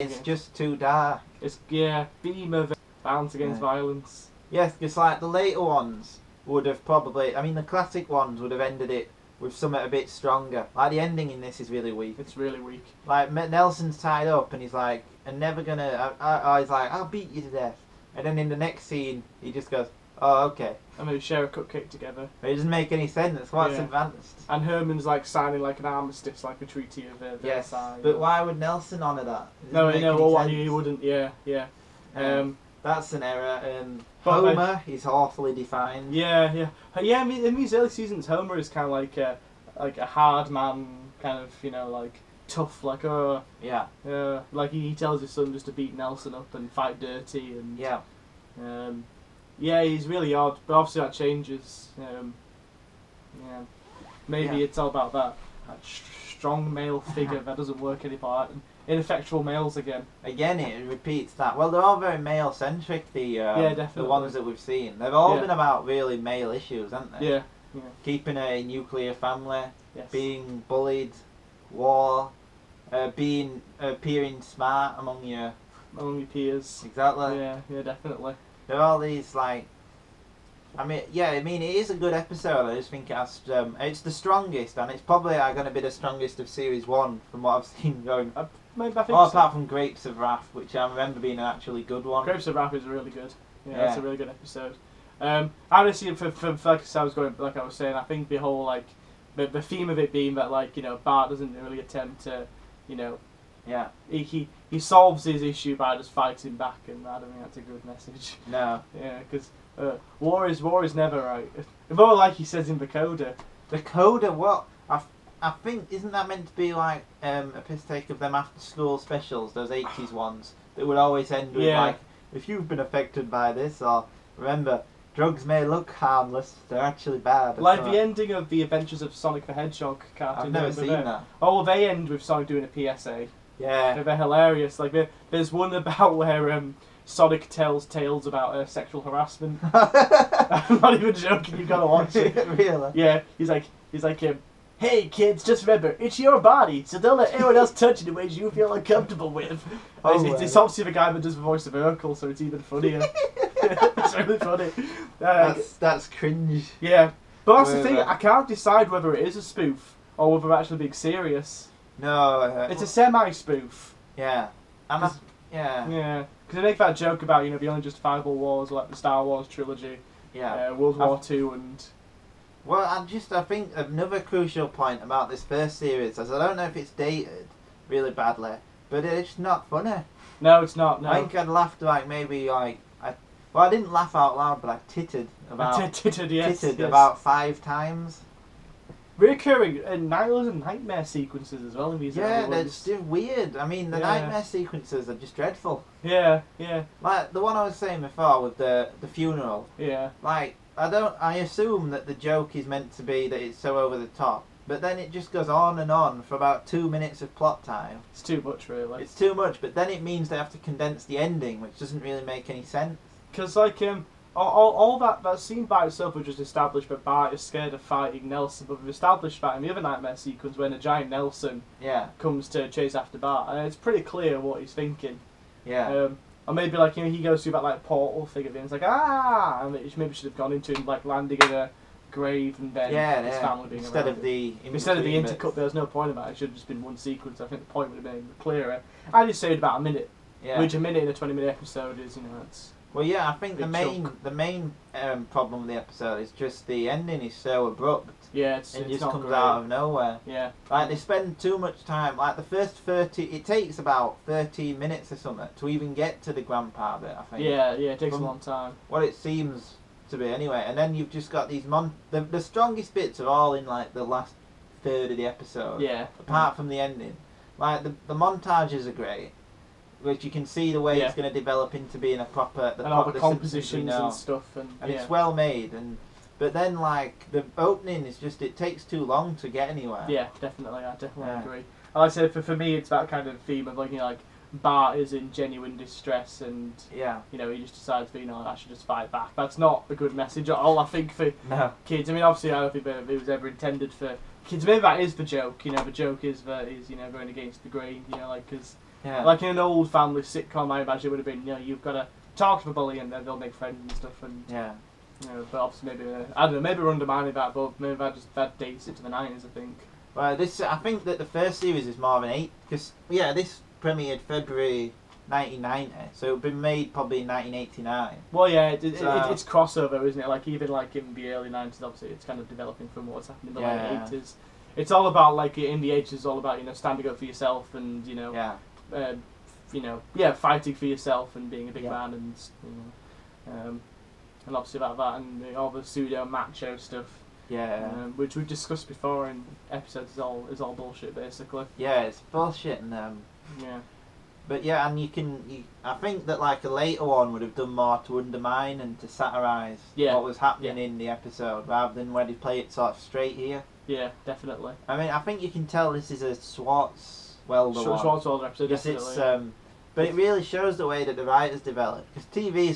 It's just too dark. It's theme of violence against violence. Yes, because like the later ones would have probably, I mean the classic ones would have ended it with something a bit stronger. Like the ending in this is really weak. It's really weak. Like Nelson's tied up and he's like, "I'm never gonna," he's like, "I'll beat you to death." And then in the next scene, he just goes, "Oh, okay." And they share a cupcake together. But it doesn't make any sense. What's advanced? And Herman's like signing like an armistice, like a treaty of Versailles. But why would Nelson honour that? No, he wouldn't. Yeah. That's an error. Homer is awfully defined. Yeah. I mean, in these early seasons, Homer is kind of like a hard man, kind of like tough, like like he tells his son just to beat Nelson up and fight dirty and he's really odd, but obviously that changes. Maybe it's all about that strong male figure that doesn't work anymore. Ineffectual males again. Again, it repeats that. Well, they're all very male-centric, definitely. the ones that we've seen. They've all been about really male issues, haven't they? Yeah. Keeping a nuclear family, yes. being bullied, war, appearing smart among your peers. Exactly. Yeah, definitely. There are all these, like... I mean, it is a good episode. I just think it has... it's the strongest, and it's probably going to be the strongest of Series 1 from what I've seen going... Maybe I think apart from Grapes of Wrath, which I remember being an actually good one. Grapes of Wrath is really good. Yeah, it's a really good episode. Honestly, for like I was saying, I think the whole like the theme of it being that Bart doesn't really attempt to, he solves his issue by just fighting back, and I don't think that's a good message. No. Yeah, because war is never right. More like he says in the Coda. The Coda, what? I think, isn't that meant to be like a piss take of them after school specials, those 80s ones, that would always end with like, if you've been affected by this, or remember, drugs may look harmless, they're actually bad. Like the ending of the Adventures of Sonic the Hedgehog cartoon. I've never seen that. Oh, well, they end with Sonic doing a PSA. Yeah. They're hilarious. Like there's one about where Sonic tells tales about sexual harassment. I'm not even joking, you've got to watch it. Really? Yeah, he's like hey kids, just remember, it's your body, so don't let anyone else touch it in ways you feel uncomfortable with. It's obviously the guy that does the voice of Urkel, so it's even funnier. It's really funny. That's cringe. Yeah, but that's the thing, I can't decide whether it is a spoof or whether they're actually being serious. No. It's a semi-spoof. Yeah. Yeah, because they make that joke about, the only justifiable wars, like the Star Wars trilogy, World War II and... Well, I think another crucial point about this first series is I don't know if it's dated really badly, but it's not funny. No, it's not. No. I think I'd laughed I didn't laugh out loud, but I tittered about 5 times. Recurring nightmare sequences as well in these. Yeah, they're still weird. I mean, the nightmare sequences are just dreadful. Yeah. Like the one I was saying before with the funeral. Yeah. Like. I assume that the joke is meant to be that it's so over the top, but then it just goes on and on for about 2 minutes of plot time. It's too much, really. It's too much, but then it means they have to condense the ending, which doesn't really make any sense. Because, like, all that scene by itself was just established that Bart is scared of fighting Nelson, but we've established that in the other nightmare sequence when a giant Nelson comes to chase after Bart, and it's pretty clear what he's thinking. Yeah. Or maybe he goes through that portal thing at the end. It's like and it maybe should have gone into him landing in a grave and then his family being instead around of the intercut. There was no point about it. It should have just been one sequence. I think the point would have been clearer. I just saved about a minute, which a minute in a 20-minute episode is it's. Well, yeah, I think the main problem with the episode is just the ending is so abrupt. Yeah, it just comes out of nowhere. Yeah. Like, they spend too much time. Like, the first 30... It takes about 13 minutes or something to even get to the grandpa bit, I think. Yeah, it takes a long time. What it seems to be, anyway. And then you've just got these... The strongest bits are all in, like, the last third of the episode. Yeah. Apart from the ending. Like, the montages are great. Which you can see the way it's going to develop into being a proper... And all the compositions and stuff. And it's well made, But then, like, the opening is just, it takes too long to get anywhere. Yeah, definitely, I definitely agree. And like I said, for me, it's that kind of theme of, Bart is in genuine distress and, he just decides, I should just fight back. That's not a good message at all, I think, for kids. I mean, obviously, I don't think that it was ever intended for kids. Maybe that is the joke, the joke is that he's, going against the grain, because Yeah. Like in an old family sitcom, I imagine it would have been, you've got to talk to the bully and then they'll make friends and stuff. And Yeah. But obviously maybe I don't know. Maybe we're undermining that, but maybe that dates it to the 90s. I think. Well, I think that the first series is more of an 8 because this premiered February 1990, so it'd been made probably in 1989. Well, yeah, it's crossover, isn't it? Like even like in the early 90s, obviously it's kind of developing from what's happening in the late 80s. It's all about like in the 80s, it's all about standing up for yourself and fighting for yourself and being a big man and obviously about that and all the pseudo macho stuff. Yeah. Which we've discussed before in episodes is all bullshit basically. Yeah, it's bullshit and yeah. But yeah, and I think that like a later one would have done more to undermine and to satirise what was happening in the episode rather than where they play it sort of straight here. Yeah, definitely. I mean, I think you can tell this is a Schwartzwelder one. Schwartzwelder episode, yes, definitely. But it really shows the way that the writers develop. Because TV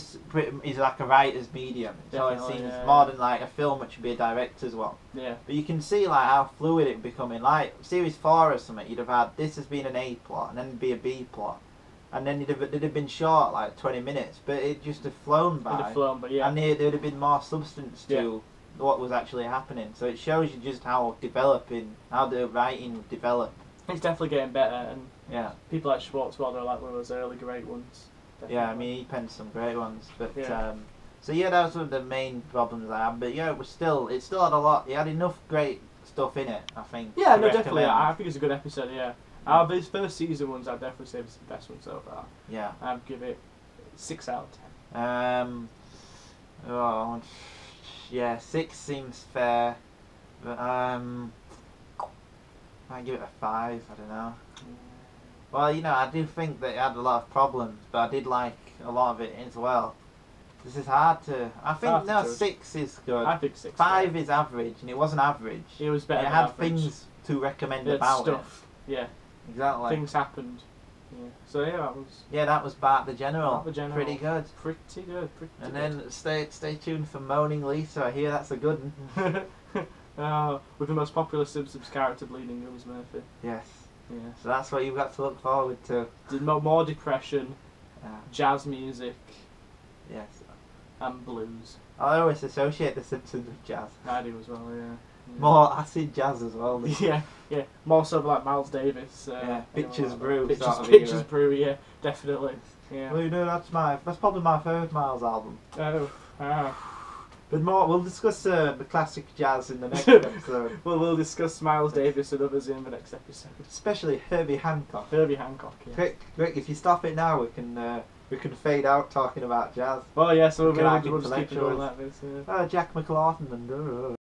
is like a writer's medium. So it seems more than like a film, which would be a director's one. Yeah. But you can see like how fluid it becoming. Like series 4 or something, you'd have had this as being an A plot, and then it'd be a B plot, and then it'd have been short, like 20 minutes, but it just have flown by. It'd have flown, but yeah. And there'd have been more substance to what was actually happening. So it shows you just how the writing would develop. It's definitely getting better, and people like Schwartzwelder are like one of those early great ones. Definitely. Yeah, I mean he penned some great ones, but so that was one of the main problems I had. But it still had a lot. It had enough great stuff in it, I think. Yeah, no, definitely. I think it's a good episode. Yeah, these first season ones, I'd definitely say it's the best one so far. Yeah, I'd give it 6 out of 10. 6 seems fair, but I give it a 5. I don't know. Well, I do think that it had a lot of problems, but I did like a lot of it as well. This is hard to. I think 6 is good. I think 6. 5 is average, and it wasn't average. It was better. It had things to recommend about stuff. Yeah, exactly. Things happened. Yeah. So that was. Yeah, that was Bart the General. Bart the General. Pretty good. Pretty good. And then stay tuned for Moaning Lisa. I hear that's a good one. With the most popular Simpsons character bleeding Gills Murphy. Yes. Yeah. So that's what you've got to look forward to. More depression, jazz music. Yes. And blues. I always associate the Simpsons with jazz. I do as well, yeah. More acid jazz as well. Yeah. More so like Miles Davis. Bitches Brew. Bitches Brew, yeah, definitely. Yeah. Well, that's probably my favourite Miles album. Oh. But we'll discuss the classic jazz in the next episode. We'll discuss Miles Davis and others in the next episode. Especially Herbie Hancock. Yeah. Quick, if you stop it now, we can fade out talking about jazz. Well, yeah, so we'll just keep it going like this. Jack McLaughlin and